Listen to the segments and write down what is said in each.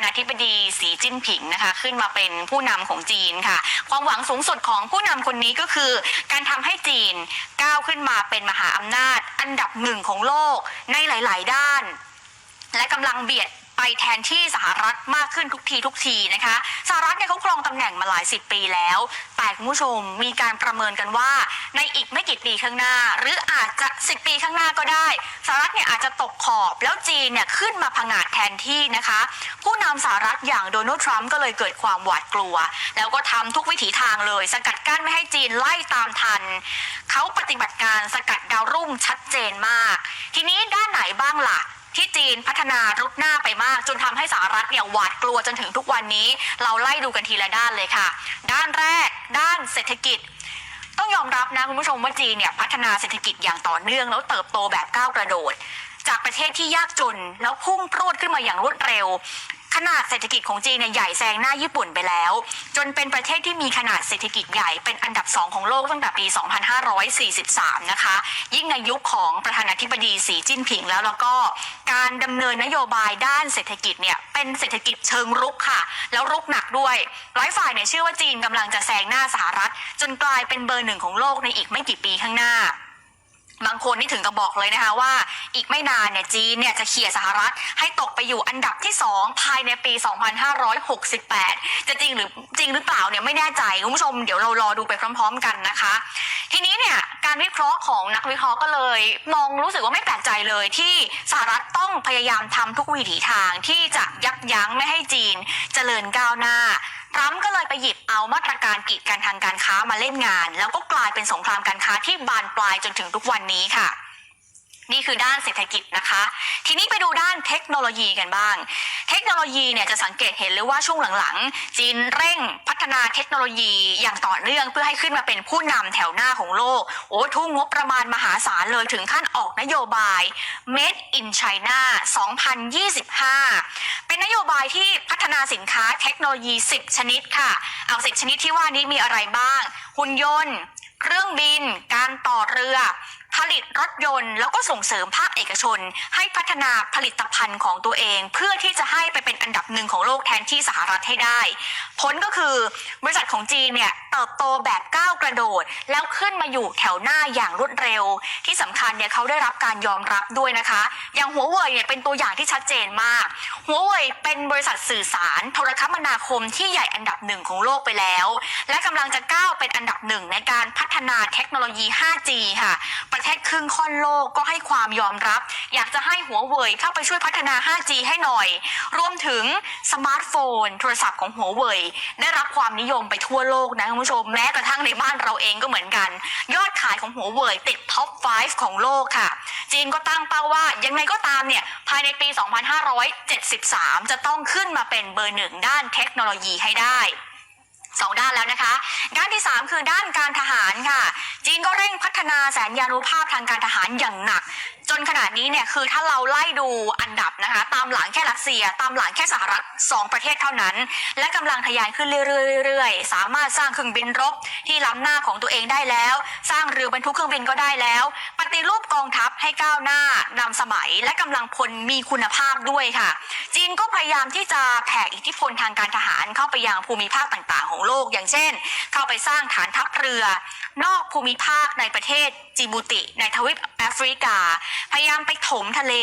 นาธิบดีสีจิ้นผิงนะคะขึ้นมาเป็นผู้นำของจีนค่ะความหวังสูงสุดของผู้นำคนนี้ก็คือการทำให้จีนก้าวขึ้นมาเป็นมหาอำนาจอันดับหนึ่งของโลกในหลายๆด้านและกำลังเบียดไปแทนที่สหรัฐมากขึ้นทุกทีนะคะสหรัฐเนี่ยเขาครองตำแหน่งมาหลาย10 ปีแล้วแต่คุณผู้ชมมีการประเมินกันว่าในอีกไม่กี่ปีข้างหน้าหรืออาจจะ10 ปีข้างหน้าก็ได้สหรัฐเนี่ยอาจจะตกขอบแล้วจีนเนี่ยขึ้นมาผงาดแทนที่นะคะผู้นำสหรัฐอย่างโดนัลด์ทรัมป์ก็เลยเกิดความหวาดกลัวแล้วก็ทำทุกวิถีทางเลยสกัดกั้นไม่ให้จีนไล่ตามทันเขาปฏิบัติการสกัดดาวรุ่งชัดเจนมากทีนี้ด้านไหนบ้างล่ะที่จีนพัฒนารุกหน้าไปมากจนทำให้สหรัฐเนี่ยหวาดกลัวจนถึงทุกวันนี้เราไล่ดูกันทีละด้านเลยค่ะด้านแรกด้านเศรษฐกิจต้องยอมรับนะคุณผู้ชมว่าจีนเนี่ยพัฒนาเศรษฐกิจอย่างต่อเนื่องแล้วเติบโตแบบก้าวกระโดดจากประเทศที่ยากจนแล้วพุ่งพรวดขึ้นมาอย่างรวดเร็วขนาดเศรษฐกิจของจีนเนี่ยใหญ่แซงหน้าญี่ปุ่นไปแล้วจนเป็นประเทศที่มีขนาดเศรษฐกิจใหญ่เป็นอันดับ2ของโลกตั้งแต่ปี 2543 นะคะยิ่งในยุคของประธานาธิบดีสีจิ้นผิงแล้วก็การดำเนินนโยบายด้านเศรษฐกิจเนี่ยเป็นเศรษฐกิจเชิงรุกค่ะแล้วรุกหนักด้วยหลายฝ่ายเนี่ยเชื่อว่าจีนกำลังจะแซงหน้าสหรัฐจนกลายเป็นเบอร์ 1ของโลกในอีกไม่กี่ปีข้างหน้าบางคนนี่ถึงกับบอกเลยนะคะว่าอีกไม่นานเนี่ยจีนเนี่ยจะเขี่ยสหรัฐให้ตกไปอยู่อันดับที่2ภายในปี 2568 จะจริงหรือเปล่าเนี่ยไม่แน่ใจคุณผู้ชมเดี๋ยวเรารอดูไปพร้อมๆกันนะคะทีนี้เนี่ยการวิเคราะห์ของนักวิเคราะห์ก็เลยมองรู้สึกว่าไม่แปลกใจเลยที่สหรัฐต้องพยายามทำทุกวิถีทางที่จะยับยั้งไม่ให้จีนเจริญก้าวหน้าทรัมป์ก็เลยไปหยิบเอามาตรการกีดกันทางการค้ามาเล่นงานแล้วก็กลายเป็นสงครามการค้าที่บานปลายจนถึงทุกวันนี้ค่ะนี่คือด้านเศรษฐกิจนะคะทีนี้ไปดูด้านเทคโนโลยีกันบ้างเทคโนโลยีเนี่ยจะสังเกตเห็นเลยว่าช่วงหลังๆจีนเร่งพัฒนาเทคโนโลยีอย่างต่อเนื่องเพื่อให้ขึ้นมาเป็นผู้นำแถวหน้าของโลกทุ่มงบประมาณมหาศาลเลยถึงขั้นออกนโยบาย Made in China 2025 เป็นนโยบายที่พัฒนาสินค้าเทคโนโลยี10 ชนิดค่ะเอา10 ชนิดที่ว่านี้มีอะไรบ้างหุ่นยนต์เครื่องบินการต่อเรือผลิตรถยนต์แล้วก็ส่งเสริมภาคเอกชนให้พัฒนาผลิตภัณฑ์ของตัวเองเพื่อที่จะให้ไปเป็นอันดับหนึ่งของโลกแทนที่สหรัฐให้ได้ผลก็คือบริษัทของจีนเนี่ยเติบโตแบบก้าวกระโดดแล้วขึ้นมาอยู่แถวหน้าอย่างรวดเร็วที่สำคัญเนี่ยเขาได้รับการยอมรับด้วยนะคะอย่างหัวเว่ยเนี่ยเป็นตัวอย่างที่ชัดเจนมากหัวเว่ยเป็นบริษัทสื่อสารโทรคมนาคมที่ใหญ่อันดับ1ของโลกไปแล้วและกำลังจะก้าวเป็นอันดับ1ในการพัฒนาเทคโนโลยี 5G ค่ะประเทศครึ่งค่อนโลกก็ให้ความยอมรับอยากจะให้หัวเว่ยเข้าไปช่วยพัฒนา 5G ให้หน่อยรวมถึงสมาร์ทโฟนโทรศัพท์ของหัวเว่ยได้รับความนิยมไปทั่วโลกนะคุณผู้ชมแม้กระทั่งในบ้านเราเองก็เหมือนกันยอดขายของหัวเว่ยติดท็อป 5 ของโลกค่ะจีนก็ตั้งเป้าว่ายังไงก็ตามเนี่ยภายในปี 2573 จะต้องขึ้นมาเป็นเบอร์ 1ด้านเทคโนโลยีให้ได้2 ด้านแล้วนะคะด้านที่3คือด้านการทหารค่ะจีนก็เร่งพัฒนาแสนยานุภาพทางการทหารอย่างหนักจนขนาดนี้เนี่ยคือถ้าเราไล่ดูอันดับนะคะตามหลังแค่รัสเซียตามหลังแค่สหรัฐ2 ประเทศเท่านั้นและกำลังทะยานขึ้นเรื่อยๆสามารถสร้างเครื่องบินรบที่ล้ำหน้าของตัวเองได้แล้วสร้างเรือบรรทุกเครื่องบินก็ได้แล้วปฏิรูปกองทัพให้ก้าวหน้านำสมัยและกำลังพลมีคุณภาพด้วยค่ะจีนก็พยายามที่จะแผ่อิทธิพลทางการทหารเข้าไปยังภูมิภาคต่างๆของโลกอย่างเช่นเข้าไปสร้างฐานทัพเรือนอกภูมิภาคในประเทศจิบูติในทวีปแอฟริกาพยายามไปถมทะเล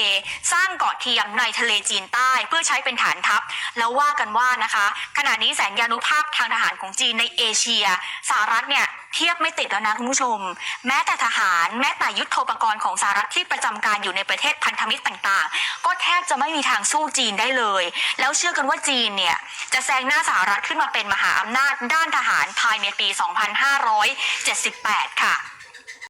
สร้างเกาะเทียมในทะเลจีนใต้เพื่อใช้เป็นฐานทัพแล้วว่ากันว่านะคะขณะนี้แสนยานุภาพทางทหารของจีนในเอเชียสหรัฐเนี่ยเทียบไม่ติดแล้วนะคุณผู้ชมแม้แต่ทหารแม้แต่ยุทโธปกรณ์ของสหรัฐที่ประจำการอยู่ในประเทศพันธมิตรต่างๆก็แทบจะไม่มีทางสู้จีนได้เลยแล้วเชื่อกันว่าจีนเนี่ยจะแซงหน้าสหรัฐขึ้นมาเป็นมหาอำนาจด้านทหารภายในปี 2578 ค่ะ